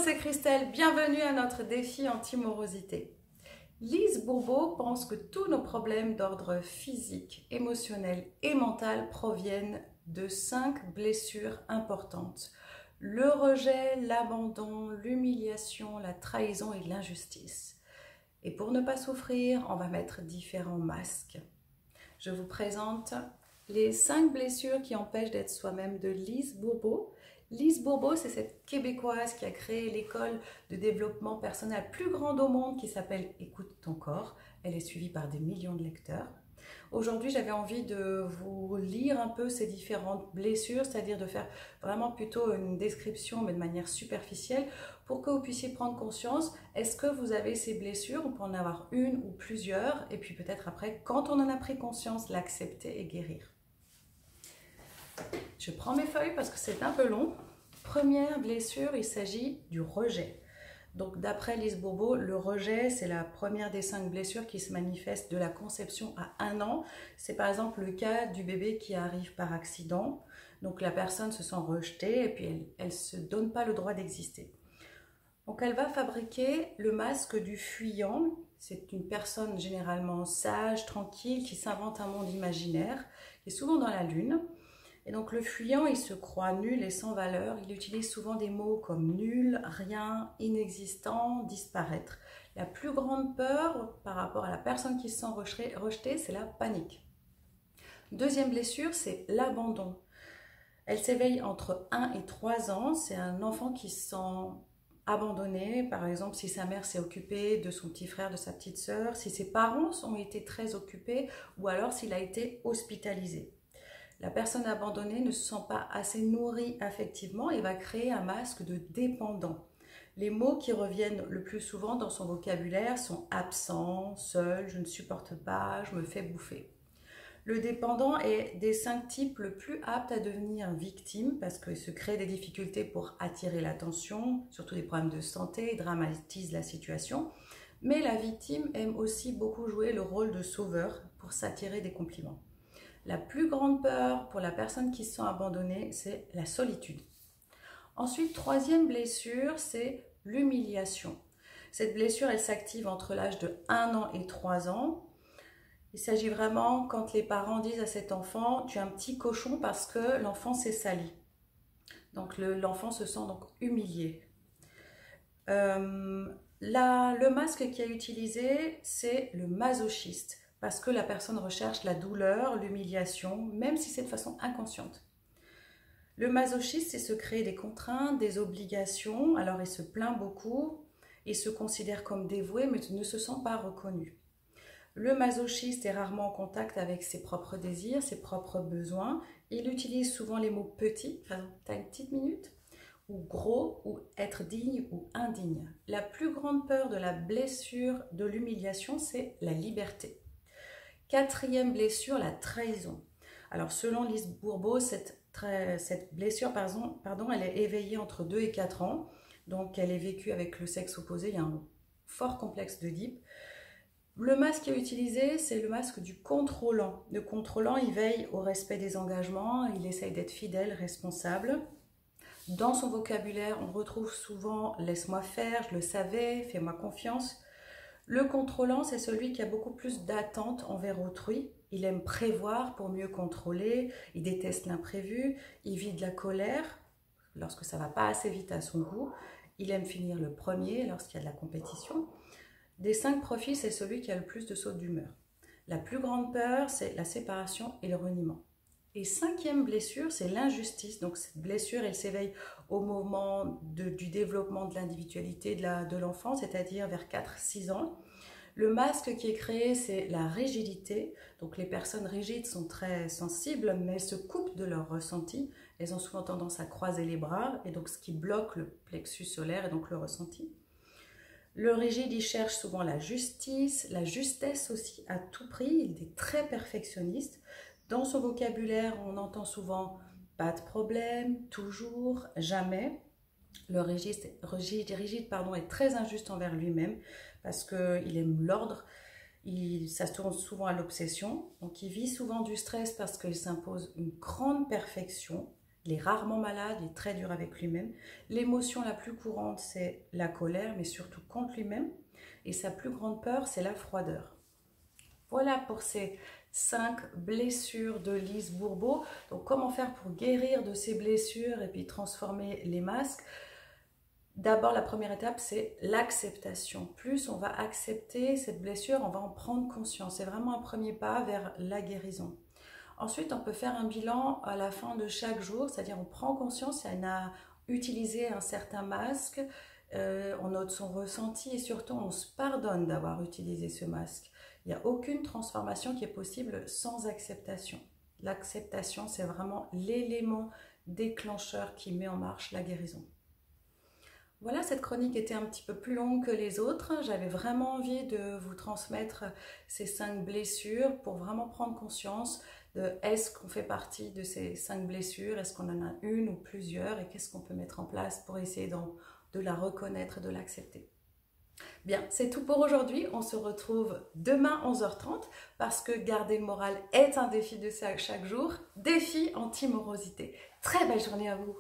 c'est Christelle, bienvenue à notre défi anti-morosité. Lise Bourbeau pense que tous nos problèmes d'ordre physique, émotionnel et mental proviennent de 5 blessures importantes. Le rejet, l'abandon, l'humiliation, la trahison et l'injustice. Et pour ne pas souffrir, on va mettre différents masques. Je vous présente les 5 blessures qui empêchent d'être soi-même de Lise Bourbeau. Lise Bourbeau, c'est cette Québécoise qui a créé l'école de développement personnel la plus grande au monde qui s'appelle Écoute ton corps. Elle est suivie par des millions de lecteurs. Aujourd'hui, j'avais envie de vous lire un peu ces différentes blessures, c'est-à-dire de faire vraiment plutôt une description, mais de manière superficielle, pour que vous puissiez prendre conscience, est-ce que vous avez ces blessures, on peut en avoir une ou plusieurs, et puis peut-être après, quand on en a pris conscience, l'accepter et guérir. Je prends mes feuilles parce que c'est un peu long. Première blessure, il s'agit du rejet. Donc d'après Lise Bourbeau, le rejet, c'est la première des 5 blessures qui se manifestent de la conception à 1 an. C'est par exemple le cas du bébé qui arrive par accident. Donc la personne se sent rejetée et puis elle ne se donne pas le droit d'exister. Donc elle va fabriquer le masque du fuyant. C'est une personne généralement sage, tranquille, qui s'invente un monde imaginaire, qui est souvent dans la lune. Et donc le fuyant, il se croit nul et sans valeur. Il utilise souvent des mots comme nul, rien, inexistant, disparaître. La plus grande peur par rapport à la personne qui se sent rejetée, c'est la panique. Deuxième blessure, c'est l'abandon. Elle s'éveille entre 1 et 3 ans. C'est un enfant qui se sent abandonné. Par exemple, si sa mère s'est occupée de son petit frère, de sa petite sœur, si ses parents ont été très occupés ou alors s'il a été hospitalisé. La personne abandonnée ne se sent pas assez nourrie affectivement et va créer un masque de dépendant. Les mots qui reviennent le plus souvent dans son vocabulaire sont absent, seul, je ne supporte pas, je me fais bouffer. Le dépendant est des 5 types le plus apte à devenir victime parce qu'il se crée des difficultés pour attirer l'attention, surtout des problèmes de santé, il dramatise la situation. Mais la victime aime aussi beaucoup jouer le rôle de sauveur pour s'attirer des compliments. La plus grande peur pour la personne qui se sent abandonnée, c'est la solitude. Ensuite, troisième blessure, c'est l'humiliation. Cette blessure, elle s'active entre l'âge de 1 an et 3 ans. Il s'agit vraiment quand les parents disent à cet enfant « tu es un petit cochon » parce que l'enfant s'est sali. Donc l'enfant se sent donc humilié. Le masque qui est utilisé, c'est le masochiste. Parce que la personne recherche la douleur, l'humiliation, même si c'est de façon inconsciente. Le masochiste, c'est se créer des contraintes, des obligations, alors il se plaint beaucoup, il se considère comme dévoué, mais ne se sent pas reconnu. Le masochiste est rarement en contact avec ses propres désirs, ses propres besoins, il utilise souvent les mots « petit », par exemple « t'as une petite minute ?» ou « gros » ou « être digne » ou « indigne ». La plus grande peur de la blessure, de l'humiliation, c'est la liberté. Quatrième blessure, la trahison. Alors selon Lise Bourbeau, cette blessure elle est éveillée entre 2 et 4 ans. Donc elle est vécue avec le sexe opposé, il y a un fort complexe d'Oedipe. Le masque qui est utilisé, c'est le masque du contrôlant. Le contrôlant, il veille au respect des engagements, il essaye d'être fidèle, responsable. Dans son vocabulaire, on retrouve souvent « laisse-moi faire »,« je le savais »,« fais-moi confiance ». Le contrôlant, c'est celui qui a beaucoup plus d'attentes envers autrui. Il aime prévoir pour mieux contrôler, il déteste l'imprévu, il vit de la colère lorsque ça ne va pas assez vite à son goût. Il aime finir le premier lorsqu'il y a de la compétition. Des 5 profils, c'est celui qui a le plus de sautes d'humeur. La plus grande peur, c'est la séparation et le reniement. Et 5e blessure, c'est l'injustice. Donc cette blessure, elle s'éveille au moment du développement de l'individualité de l'enfant, c'est-à-dire vers 4-6 ans. Le masque qui est créé, c'est la rigidité. Donc les personnes rigides sont très sensibles, mais elles se coupent de leurs ressentis. Elles ont souvent tendance à croiser les bras, et donc ce qui bloque le plexus solaire et donc le ressenti. Le rigide, il cherche souvent la justice, la justesse aussi à tout prix. Il est très perfectionniste. Dans son vocabulaire, on entend souvent « pas de problème »,« toujours »,« jamais ». Le rigide est très injuste envers lui-même parce qu'il aime l'ordre, ça se tourne souvent à l'obsession. Donc il vit souvent du stress parce qu'il s'impose une grande perfection, il est rarement malade, il est très dur avec lui-même. L'émotion la plus courante, c'est la colère, mais surtout contre lui-même. Et sa plus grande peur, c'est la froideur. Voilà pour ces 5 blessures de Lise Bourbeau. Donc comment faire pour guérir de ces blessures et puis transformer les masques? D'abord, la première étape, c'est l'acceptation. Plus on va accepter cette blessure, on va en prendre conscience. C'est vraiment un premier pas vers la guérison. Ensuite, on peut faire un bilan à la fin de chaque jour, c'est-à-dire on prend conscience, on a utilisé un certain masque, on note son ressenti et surtout on se pardonne d'avoir utilisé ce masque. Il n'y a aucune transformation qui est possible sans acceptation. L'acceptation, c'est vraiment l'élément déclencheur qui met en marche la guérison. Voilà, cette chronique était un petit peu plus longue que les autres. J'avais vraiment envie de vous transmettre ces 5 blessures pour vraiment prendre conscience de est-ce qu'on fait partie de ces 5 blessures, est-ce qu'on en a une ou plusieurs et qu'est-ce qu'on peut mettre en place pour essayer de la reconnaître et de l'accepter. Bien, c'est tout pour aujourd'hui. On se retrouve demain 11h30 parce que garder le moral est un défi de chaque jour. Défi anti-morosité. Très belle journée à vous.